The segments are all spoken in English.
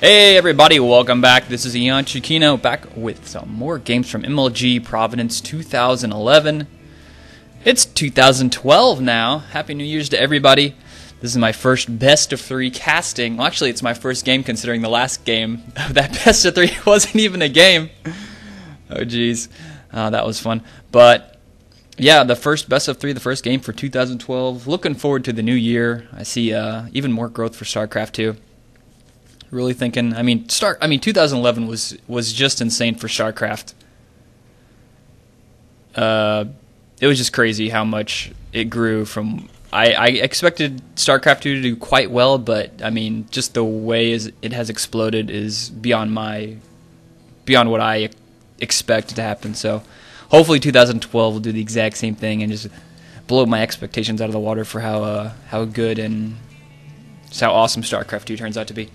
Hey everybody, welcome back. This is EonShiKeno back with some more games from MLG Providence 2011. It's 2012 now. Happy New Year's to everybody. This is my first best of 3 casting. Well, actually, it's my first game considering the last game of that best of 3 wasn't even a game. Oh jeez, that was fun. But yeah, the first best of 3, the first game for 2012. Looking forward to the new year. I see even more growth for Starcraft too. Really thinking, I mean 2011 was just insane for Starcraft. It was just crazy how much it grew from. I expected Starcraft 2 to do quite well, but I mean, just the way it has exploded is beyond what I expected to happen. So, hopefully, 2012 will do the exact same thing and just blow my expectations out of the water for how good and just how awesome Starcraft 2 turns out to be.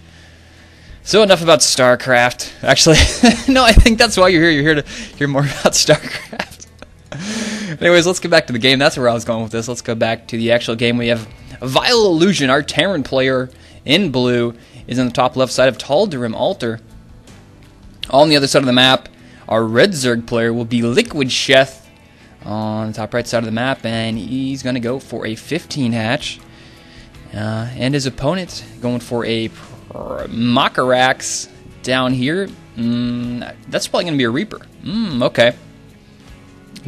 So enough about StarCraft. Actually, no, I think that's why you're here. You're here to hear more about StarCraft. Anyways, let's get back to the game. That's where I was going with this. Let's go back to the actual game. We have vileIllusion, our Terran player in blue, is on the top left side of Tal'Darim Altar. On the other side of the map, our red Zerg player will be LiquidSheth on the top right side of the map, and he's going to go for a 15 hatch. And his opponent going for a Makarax down here. That's probably going to be a Reaper. Okay.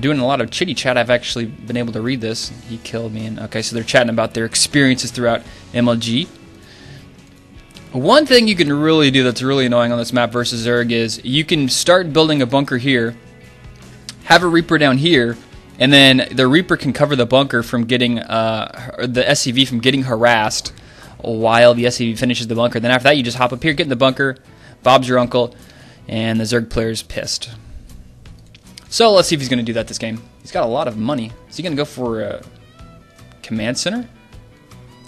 Doing a lot of chitty chat. I've actually been able to read this. He killed me. Okay, so they're chatting about their experiences throughout MLG. One thing you can really do that's really annoying on this map versus Zerg is you can start building a bunker here, have a Reaper down here, and then the Reaper can cover the bunker from getting the SCV from getting harassed while the SCV finishes the bunker. Then after that, you just hop up here, get in the bunker, Bob's your uncle, and the Zerg player's pissed. So let's see if he's going to do that this game. He's got a lot of money. Is he going to go for a command center?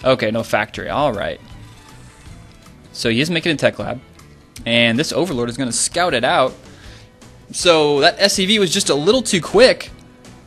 Okay, no factory. All right. So he is making a tech lab, and this Overlord is going to scout it out. So that SCV was just a little too quick.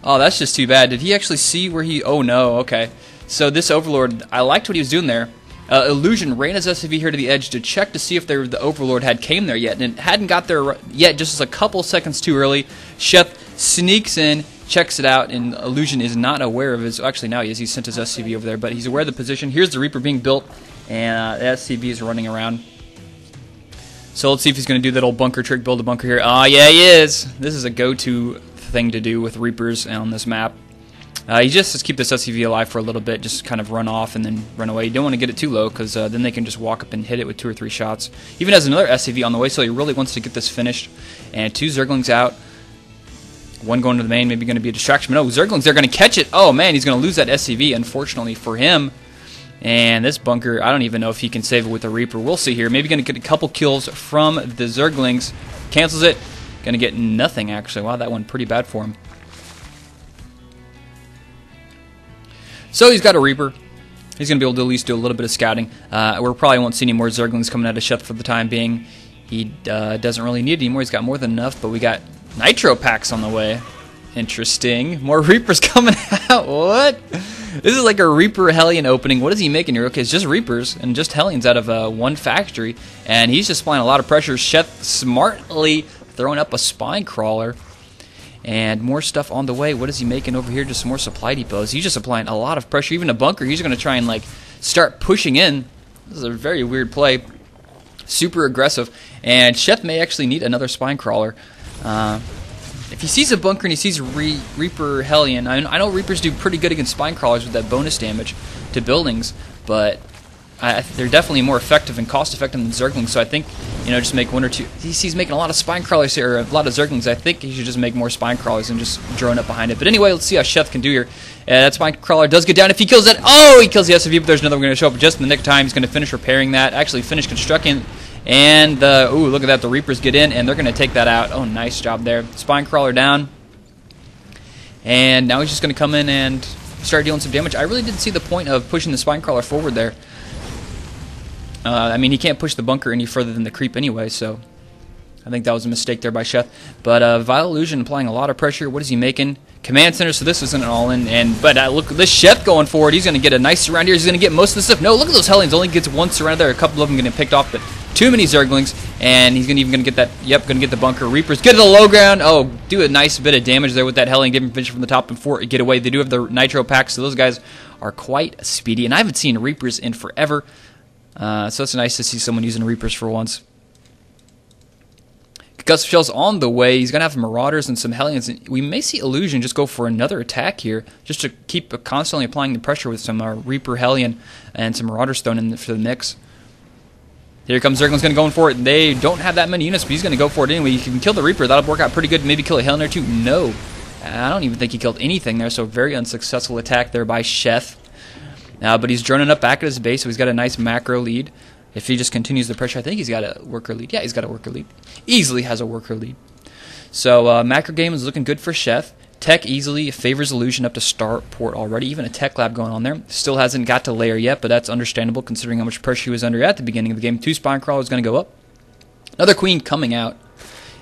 Oh, that's just too bad. Did he actually see where he... Oh, no. Okay. So this Overlord, I liked what he was doing there. Illusion ran his SCV here to the edge to check to see if the Overlord had came there yet, and it hadn't got there yet, just a couple seconds too early. Sheth sneaks in, checks it out, and Illusion is not aware of his... Actually, now he is. He sent his SCV over there, but he's aware of the position. Here's the Reaper being built, and the SCV is running around. So let's see if he's going to do that old bunker trick, build a bunker here. Oh, yeah, he is. This is a go-to thing to do with Reapers on this map. You just keep this SCV alive for a little bit, just kind of run off and then run away. You don't want to get it too low because then they can just walk up and hit it with 2 or 3 shots. Even has another SCV on the way, so he really wants to get this finished. And 2 Zerglings out. 1 going to the main, maybe going to be a distraction. But no, Zerglings, they're going to catch it. Oh man, he's going to lose that SCV, unfortunately for him. And this bunker, I don't even know if he can save it with a Reaper. We'll see here. Maybe going to get a couple kills from the Zerglings. Cancels it. Going to get nothing, actually. Wow, that went pretty bad for him. So he's got a Reaper. He's going to be able to at least do a little bit of scouting. We probably won't see any more Zerglings coming out of Sheth for the time being. He doesn't really need it anymore. He's got more than enough, but we got Nitro packs on the way. Interesting. More Reapers coming out. What? This is like a Reaper Hellion opening. What is he making here? Okay, it's just Reapers and just Hellions out of 1 factory. And he's just applying a lot of pressure. Sheth smartly throwing up a Spine Crawler. And more stuff on the way. What is he making over here? Just some more supply depots. He's just applying a lot of pressure. Even a bunker. He's going to try and like start pushing in. This is a very weird play. Super aggressive. And Sheth may actually need another Spine Crawler. If he sees a bunker and he sees Reaper Hellion, I know Reapers do pretty good against Spine Crawlers with that bonus damage to buildings, but they're definitely more effective and cost-effective than Zerglings, so I think, just make 1 or 2... He's making a lot of Spine Crawlers here, or a lot of Zerglings. I think he should just make more Spine Crawlers and just drone up behind it. But anyway, let's see how Sheth can do here. That Spine Crawler does get down. If he kills that... Oh, he kills the SCV, but there's another one going to show up just in the nick of time. He's going to finish repairing that, actually finish constructing, and, ooh, look at that. The Reapers get in, and they're going to take that out. Oh, nice job there. Spine Crawler down. And now he's just going to come in and start dealing some damage. I really didn't see the point of pushing the Spine Crawler forward there. I mean, he can't push the bunker any further than the creep anyway, so I think that was a mistake there by Sheth. But vileIllusion applying a lot of pressure. What is he making? Command center, so this isn't an all-in. But look at this Sheth going forward. He's going to get a nice surround here. He's going to get most of the stuff. No, look at those Hellions. Only gets 1 surround there. A couple of them getting picked off, but Too many Zerglings, and he's even gonna get that. Yep, gonna get the bunker. Reapers get to the low ground. Oh, do a nice bit of damage there with that Hellion, give him vision from the top and get away. They do have the Nitro pack, so those guys are quite speedy, and I haven't seen Reapers in forever, so it's nice to see someone using Reapers for once. Gust of Shells on the way. He's going to have Marauders and some Hellions. We may see Illusion just go for another attack here, just to keep constantly applying the pressure with some Reaper Hellion and some Marauder Stone in for the mix. Here comes Zergling's going to go in for it. They don't have that many units, but he's going to go for it anyway. You can kill the Reaper. That'll work out pretty good. Maybe kill a Hellion or two. No. I don't even think he killed anything there, so very unsuccessful attack there by Sheth. But he's droning up back at his base, so he's got a nice macro lead. If he just continues the pressure, I think he's got a worker lead. Yeah, he's got a worker lead. Easily has a worker lead. So macro game is looking good for Sheth. Tech easily favors Illusion up to starport already. Even a tech lab going on there. Still hasn't got to layer yet, but that's understandable considering how much pressure he was under at the beginning of the game. 2 Spine Crawlers going to go up. Another Queen coming out.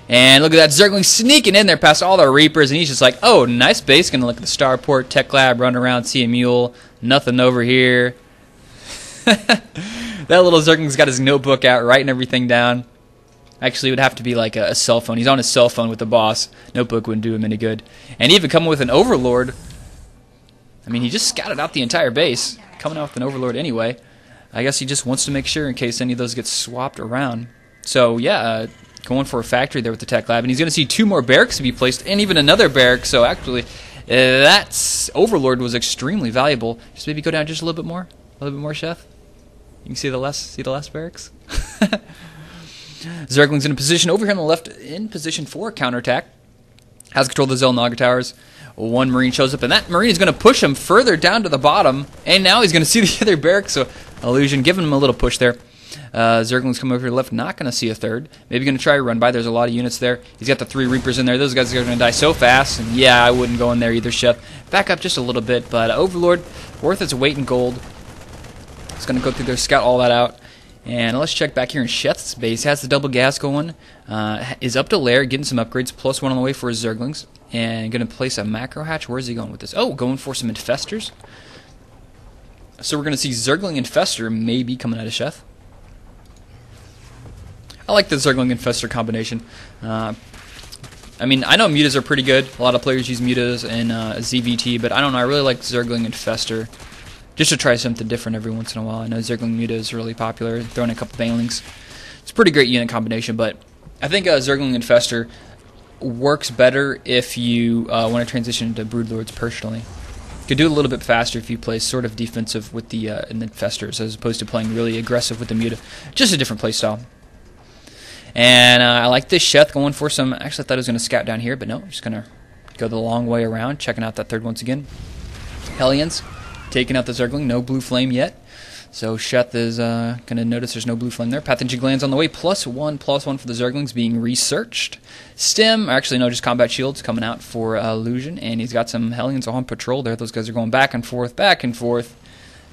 And look at that Zergling sneaking in there past all the Reapers, and he's just like, oh, nice base. Going to look at the starport, tech lab, run around, see a mule. Nothing over here. That little Zergling's got his notebook out, writing everything down. Actually, it would have to be like a cell phone. He's on his cell phone with the boss. Notebook wouldn't do him any good. And even coming with an Overlord. I mean, he just scouted out the entire base. Coming out with an Overlord anyway. I guess he just wants to make sure in case any of those get swapped around. So, yeah, going for a factory there with the tech lab. And he's going to see 2 more barracks to be placed, and even another barrack. So, actually, that Overlord was extremely valuable. Just maybe go down just a little bit more. A little bit more, Chef. You can see the last barracks. Zergling's in a position over here on the left, in position for counterattack. Has control of the Xel'Naga towers. 1 Marine shows up, and that Marine is going to push him further down to the bottom. And now he's going to see the other barracks. So Illusion giving him a little push there. Zergling's coming over here left, not going to see a third. Maybe going to try to run by. There's a lot of units there. He's got the 3 Reapers in there. Those guys are going to die so fast. And yeah, I wouldn't go in there either, Chef. Back up just a little bit, but Overlord, worth its weight in gold. It's going to go through there, scout all that out. And let's check back here in Sheth's base. Has the double gas going. Is up to lair, getting some upgrades. +1 on the way for his Zerglings. And going to place a macro hatch. Where's he going with this? Oh, going for some infestors. So we're going to see Zergling Infestor maybe coming out of Sheth. I like the Zergling Infestor combination. I mean, I know mutas are pretty good. A lot of players use mutas in ZVT, but I don't know. I really like Zergling Infestor. Just to try something different every once in a while. I know Zergling Muta is really popular. Throwing a couple Banelings. It's a pretty great unit combination, but I think Zergling Infestor works better if you want to transition into Broodlords personally. You could do it a little bit faster if you play sort of defensive with the Infestors as opposed to playing really aggressive with the Muta. Just a different playstyle. And I like this Sheth going for some... Actually, I thought I was going to scout down here, but no. Just going to go the long way around, checking out that third once again. Hellions. Taking out the Zergling, no blue flame yet. So Sheth is going to notice there's no blue flame there. Pathogen glands on the way, +1 for the Zerglings being researched. Stim, actually no, just combat shields coming out for Illusion, and he's got some Hellions on patrol there. Those guys are going back and forth, back and forth,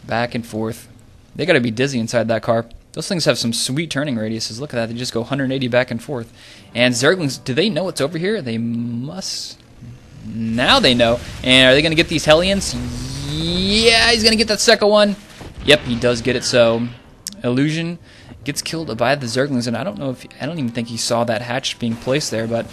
back and forth. They got to be dizzy inside that car. Those things have some sweet turning radiuses. Look at that, they just go 180 back and forth. And Zerglings, do they know what's over here? They must. Now they know. And are they going to get these Hellions? Yeah, he's going to get that second one. Yep, he does get it. So Illusion gets killed by the Zerglings, and I don't even think he saw that hatch being placed there, but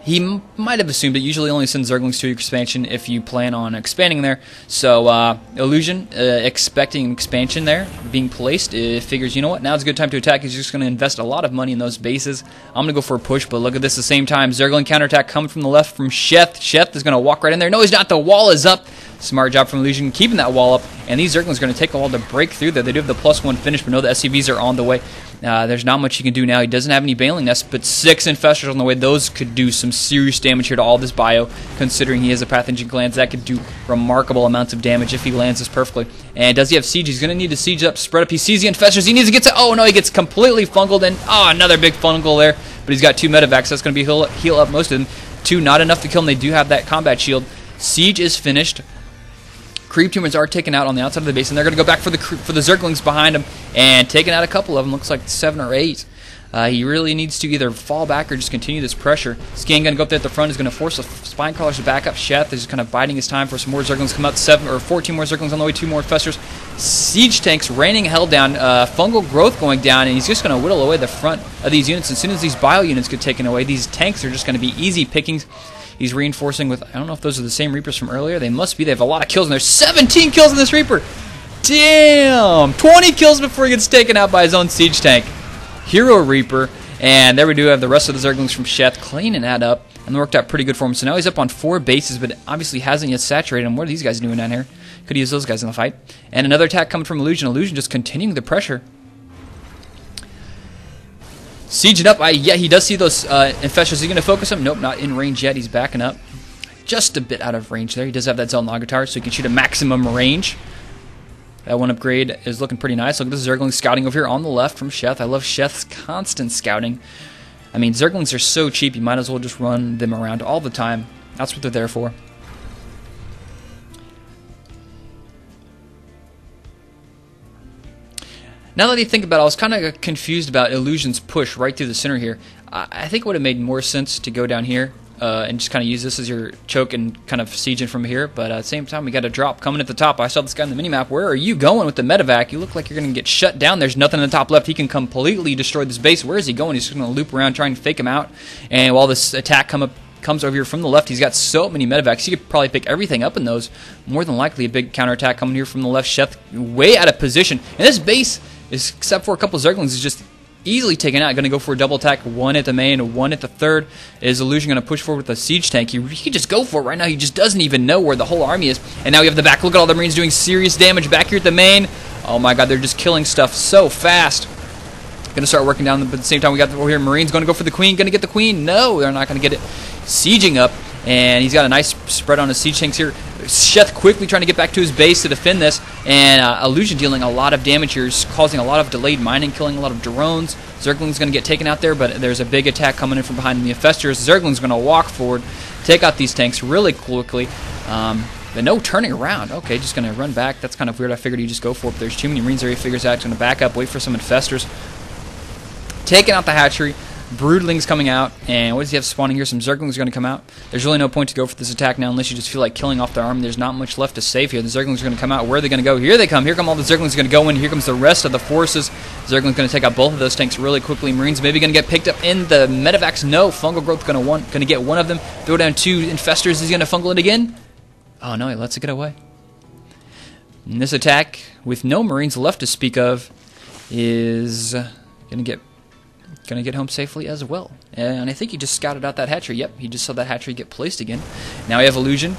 he might have assumed it. Usually only sends Zerglings to expansion if you plan on expanding there. So Illusion, expecting expansion there being placed, figures, you know what, now's a good time to attack. He's just going to invest a lot of money in those bases. I'm going to go for a push, but look at this at the same time. Zergling counterattack coming from the left from Sheth. Sheth is going to walk right in there. No, he's not. The wall is up. Smart job from Illusion keeping that wall up, and these Zerglings are going to take a while to break through there. They do have the +1 finish, but no, the SCVs are on the way. There's not much he can do now. He doesn't have any Baneling Nests, but 6 Infestors on the way. Those could do some serious damage here to all this bio, considering he has a Pathogen Glands. That could do remarkable amounts of damage if he lands this perfectly. And does he have Siege? He's going to need to Siege up, spread up. He sees the Infestors. He needs to get to... Oh, no, he gets completely fungled, and another big fungal there. But he's got 2 Medivacs. That's going to be heal up most of them. 2, not enough to kill him. They do have that combat shield. Siege is finished. Creep tumors are taken out on the outside of the base, and they're going to go back for the Zerglings behind him, and taking out a couple of them. Looks like 7 or 8. He really needs to either fall back or just continue this pressure. Scan going to go up there at the front. Is going to force the Spine Crawlers to back up. Sheth is just kind of biding his time for some more Zerglings to come out. 7 or 14 more Zerglings on the way. 2 more Infestors. siege tanks raining hell down, fungal growth going down, and he's just going to whittle away the front of these units. As soon as these bio units get taken away, these tanks are just going to be easy pickings. He's reinforcing with, I don't know if those are the same Reapers from earlier. They must be. They have a lot of kills, and there's 17 kills in this Reaper. Damn! 20 kills before he gets taken out by his own siege tank. Hero Reaper. And there we do have the rest of the Zerglings from Sheth cleaning that up. And it worked out pretty good for him. So now he's up on 4 bases, but obviously hasn't yet saturated him. What are these guys doing down here? Could use those guys in the fight. And another attack coming from Illusion. Illusion just continuing the pressure. Sieging up. Yeah, he does see those infestors. Is he going to focus him? Nope, not in range yet. He's backing up. Just a bit out of range there. He does have that Zell Nagatar, so he can shoot a maximum range. That one upgrade is looking pretty nice. Look at the Zergling scouting over here on the left from Sheth. I love Sheth's constant scouting. I mean, Zerglings are so cheap, you might as well just run them around all the time. That's what they're there for. Now that you think about it, I was kind of confused about Illusion's push right through the center here. I think it would have made more sense to go down here and just kind of use this as your choke and kind of sieging from here. But at the same time, we got a drop coming at the top. I saw this guy on the minimap. Where are you going with the medevac? You look like you're going to get shut down. There's nothing in the top left. He can completely destroy this base. Where is he going? He's just going to loop around, trying to fake him out. And while this attack comes over here from the left, he's got so many medevacs. He could probably pick everything up in those. More than likely, a big counterattack coming here from the left. Sheth way out of position. And this base, except for a couple Zerglings, is just easily taken out. Going to go for a double attack. One at the main, one at the third. Is Illusion going to push forward with a siege tank? He can just go for it right now. He just doesn't even know where the whole army is. And now we have the back. Look at all the Marines doing serious damage back here at the main. Oh my god, they're just killing stuff so fast. Going to start working down, but at the same time we got over here Marines going to go for the Queen. Going to get the Queen. No, they're not going to get it. Sieging up. And he's got a nice spread on his siege tanks here. Sheth quickly trying to get back to his base to defend this. And Illusion dealing a lot of damage here, causing a lot of delayed mining, killing a lot of drones. Zergling's going to get taken out there, but there's a big attack coming in from behind the infestors. Zergling's going to walk forward, take out these tanks really quickly. But no turning around. Okay, just going to run back. That's kind of weird. I figured he'd just go for it, but there's too many Marines there. He figures out he's going to back up, wait for some infestors. Taking out the hatchery. Broodlings coming out, and what does he have spawning here? Some Zerglings are going to come out. There's really no point to go for this attack now unless you just feel like killing off their army. There's not much left to save here. The Zerglings are going to come out. Where are they going to go? Here they come. Here come all the Zerglings going to go in. Here comes the rest of the forces. Zerglings going to take out both of those tanks really quickly. Marines maybe going to get picked up in the medevacs. No. Fungal growth going to get one of them. Throw down 2 infestors. He's going to fungal it again. Oh no, he lets it get away. And this attack, with no Marines left to speak of, is going to get home safely as well. And I think he just scouted out that hatchery. Yep, he just saw that hatchery get placed again. Now we have Illusion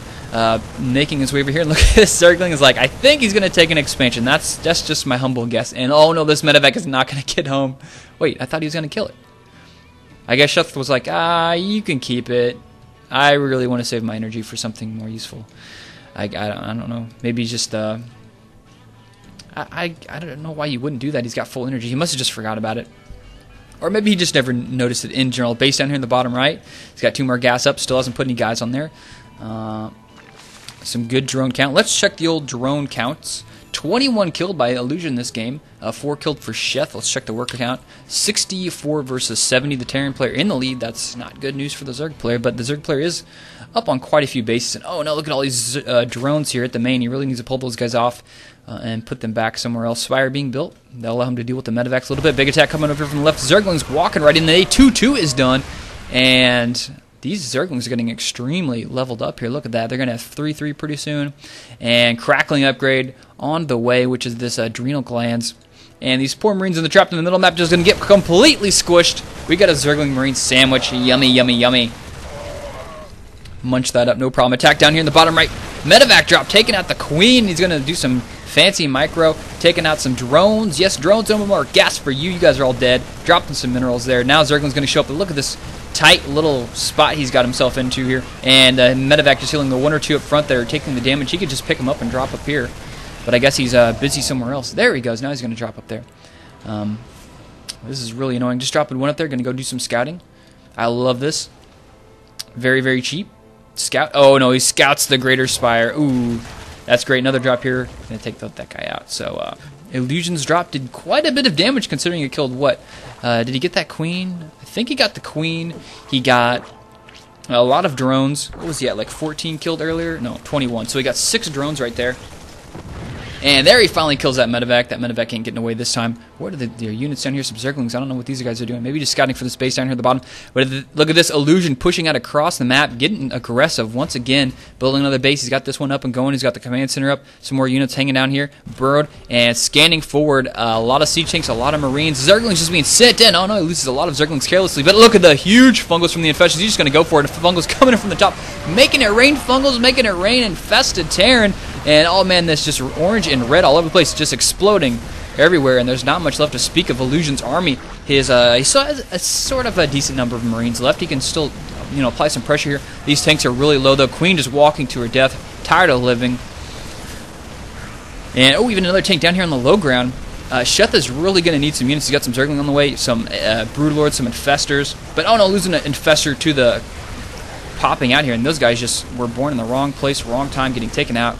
making his way over here. And look at this Zergling is like, I think he's going to take an expansion. That's just my humble guess. And oh no, this medevac is not going to get home. Wait, I thought he was going to kill it. I guess Sheth was like, you can keep it. I really want to save my energy for something more useful. I don't know. Maybe just... I don't know why he wouldn't do that. He's got full energy. He must have just forgot about it. Or maybe he just never noticed it in general. Base down here in the bottom right. He's got 2 more gas up. Still hasn't put any guys on there. Some good drone count. Let's check the old drone counts. 21 killed by Illusion this game. 4 killed for Sheth. Let's check the worker count. 64 versus 70. The Terran player in the lead. That's not good news for the Zerg player. But the Zerg player is up on quite a few bases. And oh no, look at all these drones here at the main. He really needs to pull those guys off and put them back somewhere else. Spire being built. That'll allow him to deal with the medevacs a little bit. Big attack coming over from the left. Zerglings walking right in. The 2-2 is done. And these Zerglings are getting extremely leveled up here. Look at that. They're going to have 3-3 pretty soon. And crackling upgrade on the way, which is this adrenal glands. And these poor Marines in the trapped in the middle map just going to get completely squished. We got a Zergling Marine sandwich. Yummy, yummy, yummy. Munch that up, no problem. Attack down here in the bottom right. Medevac drop, taking out the Queen. He's going to do some fancy micro, taking out some drones. Yes, drones, no more gas for you. You guys are all dead. Dropping some minerals there. Now Zergling's going to show up. But look at this tight little spot he's got himself into here. And Medevac just healing the 1 or 2 up front there, taking the damage. He could just pick him up and drop up here. But I guess he's busy somewhere else. There he goes. Now he's going to drop up there. This is really annoying. Just dropping 1 up there. Going to go do some scouting. I love this. Very, very cheap. Scout. Oh, no. He scouts the Greater Spire. Ooh. That's great. Another drop here. Going to take that guy out. So, Illusion's drop did quite a bit of damage considering it killed what? Did he get that Queen? I think he got the Queen. He got a lot of drones. What was he at? Like 14 killed earlier? No, 21. So he got 6 drones right there. And there he finally kills that medevac. That medevac ain't getting away this time. What are their units down here? Some Zerglings. I don't know what these guys are doing. Maybe just scouting for the space down here at the bottom. But look at this Illusion pushing out across the map, getting aggressive once again, building another base. He's got this one up and going. He's got the command center up. Some more units hanging down here, burrowed, and scanning forward. A lot of siege tanks, a lot of Marines. Zerglings just being sent in. Oh no, he loses a lot of Zerglings carelessly. But look at the huge Fungals from the Infestations. He's just going to go for it. Fungals coming in from the top, making it rain Fungals, making it rain infested Terran. And oh man, this just orange and red all over the place, just exploding everywhere. And there's not much left to speak of Illusion's army. He still has a sort of a decent number of Marines left. He can still, apply some pressure here. These tanks are really low though. Queen just walking to her death, tired of living. And oh, even another tank down here on the low ground. Sheth is really going to need some units. He's got some Zergling on the way, some Broodlords, some Infestors. But oh no, losing an Infestor to the popping out here. And those guys just were born in the wrong place, wrong time, getting taken out.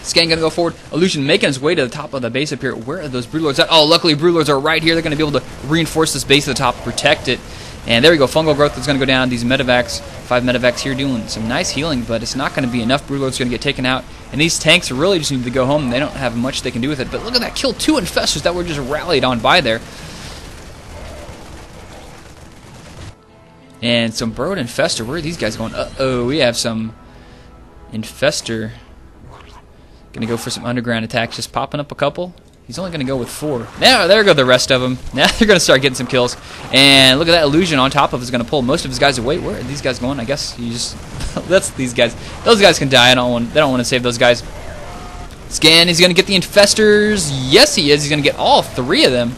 Scan going to go forward. Illusion making his way to the top of the base up here. Where are those Broodlords at? Oh, luckily Broodlords are right here. They're going to be able to reinforce this base at the top, protect it. And there we go. Fungal growth is going to go down. These medevacs, 5 medevacs here doing some nice healing, but it's not going to be enough. Broodlords are going to get taken out. And these tanks really just need to go home. They don't have much they can do with it. But look at that. Kill 2 Infestors that were just rallied on by there. And some burrowed Infestor. Where are these guys going? Uh-oh. We have some Infestor. Going to go for some underground attacks, just popping up a couple. He's only going to go with 4. Now, there go the rest of them. Now they're going to start getting some kills. And look at that Illusion on top of is going to pull most of his guys away. Where are these guys going? I guess you just... that's these guys. Those guys can die. They don't want to save those guys. Scan, he's going to get the Infestors. Yes, he is. He's going to get all 3 of them.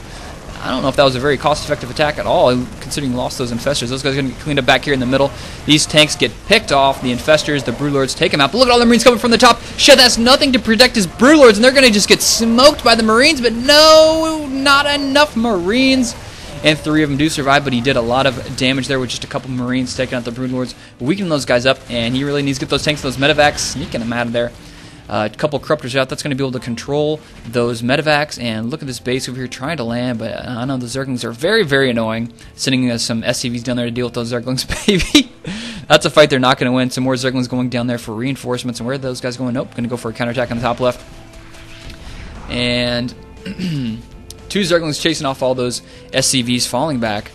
I don't know if that was a very cost-effective attack at all, considering he lost those Infestors. Those guys are going to get cleaned up back here in the middle. These tanks get picked off. The Infestors, the Broodlords, take them out. But look at all the Marines coming from the top. Sheth has nothing to protect his Broodlords, and they're going to just get smoked by the Marines. But no, not enough Marines. And 3 of them do survive, but he did a lot of damage there with just a couple Marines taking out the Broodlords, weakening those guys up, and he really needs to get those tanks, those medevacs, sneaking them out of there. A couple Corruptors out. That's going to be able to control those medevacs. And look at this base over here trying to land. But I know the Zerglings are very, very annoying. Sending some SCVs down there to deal with those Zerglings, baby. That's a fight they're not going to win. Some more Zerglings going down there for reinforcements. And where are those guys going? Nope. Going to go for a counterattack on the top left. And 2 Zerglings chasing off all those SCVs falling back.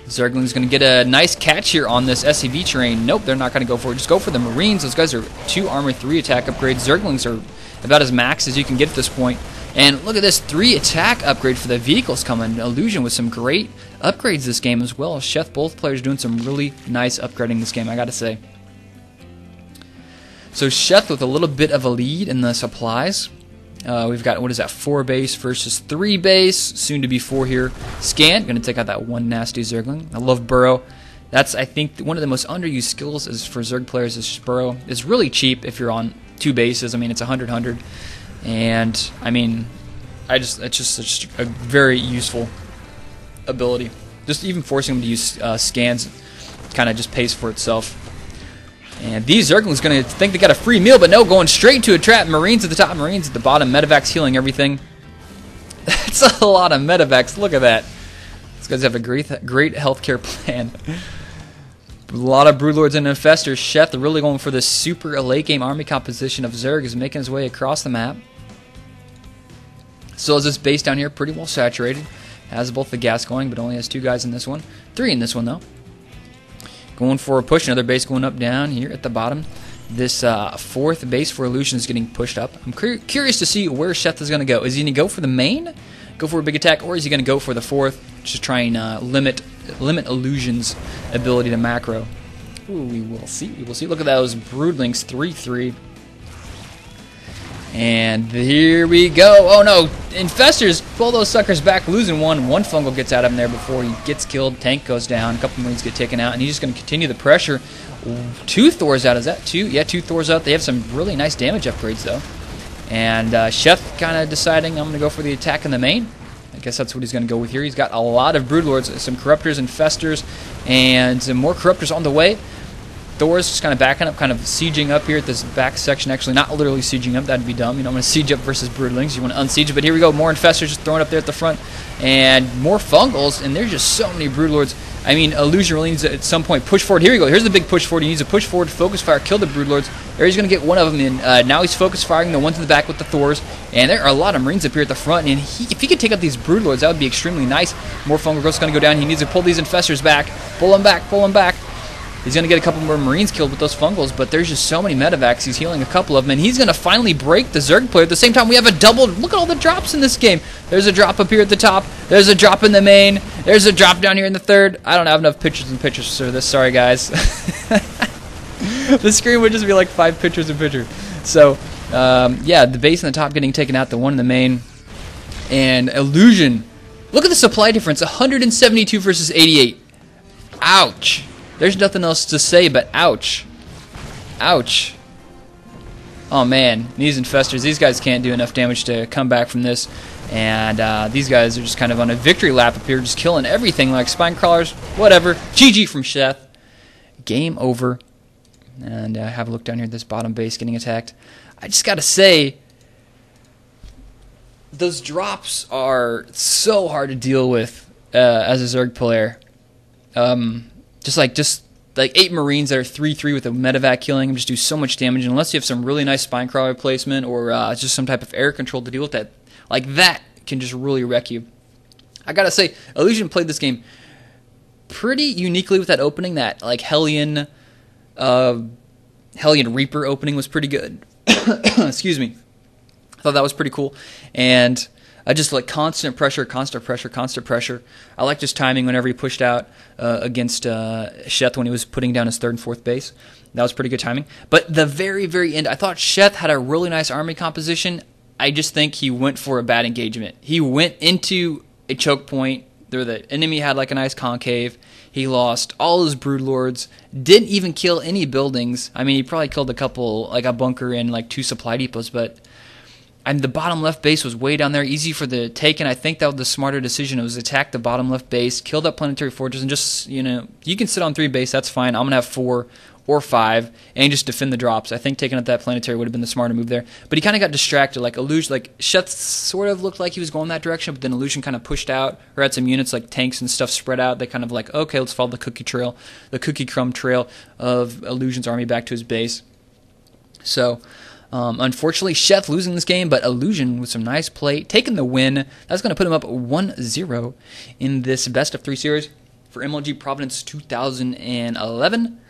Zergling's going to get a nice catch here on this SCV terrain. Nope, they're not going to go for it. Just go for the Marines. Those guys are 2 armor, 3 attack upgrades. Zerglings are about as max as you can get at this point. And look at this 3 attack upgrade for the vehicles coming. Illusion with some great upgrades this game as well. Sheth, both players doing some really nice upgrading this game, I got to say. So Sheth with a little bit of a lead in the supplies. We've got, what is that, 4 base versus 3 base, soon to be 4 here. Scan, going to take out that one nasty Zergling. I love Burrow. That's, I think, one of the most underused skills is for Zerg players is Burrow. It's really cheap if you're on 2 bases. I mean, it's 100. And, I mean, it's just a very useful ability. Just even forcing them to use scans kind of just pays for itself. And these Zerglings going to think they got a free meal, but no, going straight into a trap. Marines at the top, Marines at the bottom. Medevacs healing everything. That's a lot of medevacs. Look at that. These guys have a great healthcare plan. A lot of Broodlords and Infestors. Sheth really going for this super late game army composition of Zerg is making his way across the map. Still has this base down here pretty well saturated. Has both the gas going, but only has 2 guys in this one. 3 in this one, though. Going for a push, another base going up down here at the bottom. This 4th base for Illusion is getting pushed up. I'm curious to see where Sheth is going to go. Is he going to go for the main, go for a big attack, or is he going to go for the 4th, just try and limit Illusion's ability to macro? Ooh, we will see. We will see. Look at those Broodlings, 3-3. And here we go. Oh no, Infestors pull those suckers back, losing 1. 1 Fungal gets out of him there before he gets killed. Tank goes down. A couple Marines get taken out, and he's just going to continue the pressure. 2 Thors out. Is that 2? Yeah, 2 Thors out. They have some really nice damage upgrades though. And Sheth kind of deciding I'm going to go for the attack in the main. I guess that's what he's going to go with here. He's got a lot of Broodlords, some Corruptors, Infestors, and some more Corruptors on the way. Thor's just kind of backing up, kind of sieging up here at this back section. Actually, not literally sieging up. That'd be dumb. You know, I'm going to siege up versus Broodlings. You want to unsiege it. But here we go. More Infestors just throwing up there at the front. and more fungals, and there's just so many Broodlords. I mean, Illusion really needs to, at some point, push forward. Here we go. Here's the big push forward. He needs to push forward, focus fire, kill the Broodlords. There he's going to get one of them in. Now he's focus firing the ones in the back with the Thors. And there are a lot of Marines up here at the front. And if he could take out these Broodlords, that would be extremely nice. More fungal growth's going to go down. He needs to pull these Infestors back. Pull them back, pull them back. He's going to get a couple more Marines killed with those fungals, but there's just so many medevacs. He's healing a couple of them, and he's going to finally break the Zerg player. At the same time, we have a double. Look at all the drops in this game. There's a drop up here at the top. There's a drop in the main. There's a drop down here in the third. I don't have enough pictures and pictures for this. Sorry, guys. The screen would just be like 5 pictures in picture. So, yeah, the base in the top getting taken out, the one in the main, and Illusion. Look at the supply difference, 172 versus 88. Ouch. There's nothing else to say but ouch. Ouch. Oh man, these Infestors, these guys can't do enough damage to come back from this. And these guys are just kind of on a victory lap up here, just killing everything like spine crawlers, whatever. GG from Sheth. Game over. And have a look down here at this bottom base getting attacked. I just gotta say, those drops are so hard to deal with as a Zerg player. Just like 8 Marines that are 3/3 with a medevac killing them just do so much damage. And unless you have some really nice spine crawler placement or just some type of air control to deal with that, like that can just really wreck you. I gotta say, Illusion played this game pretty uniquely with that opening. That like Hellion Reaper opening was pretty good. Excuse me. I thought that was pretty cool. And I just like constant pressure. I like just timing whenever he pushed out against Sheth when he was putting down his 3rd and 4th base. That was pretty good timing. But the very, very end, I thought Sheth had a really nice army composition. I just think he went for a bad engagement. He went into a choke point. The enemy had like a nice concave. He lost all his Broodlords. Didn't even kill any buildings. I mean, he probably killed a couple, like a bunker and like 2 supply depots, but the bottom left base was way down there, easy for the take, and I think that was the smarter decision. It was attack the bottom left base, kill that planetary fortress, and just, you know, you can sit on 3 base, that's fine. I'm going to have 4 or 5, and just defend the drops. I think taking out that planetary would have been the smarter move there. But he kind of got distracted. Like Illusion, like Sheth sort of looked like he was going that direction, but then Illusion kind of pushed out, or had some units like tanks and stuff spread out. They kind of like, okay, let's follow the cookie crumb trail of Illusion's army back to his base. So, unfortunately, Sheth losing this game, but Illusion with some nice play, taking the win. That's going to put him up 1-0 in this best-of-3 series for MLG Providence 2011.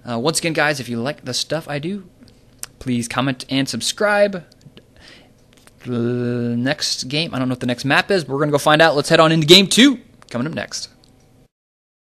Once again, guys, if you like the stuff I do, please comment and subscribe. The next game, I don't know what the next map is, but we're going to go find out. Let's head on into Game 2, coming up next.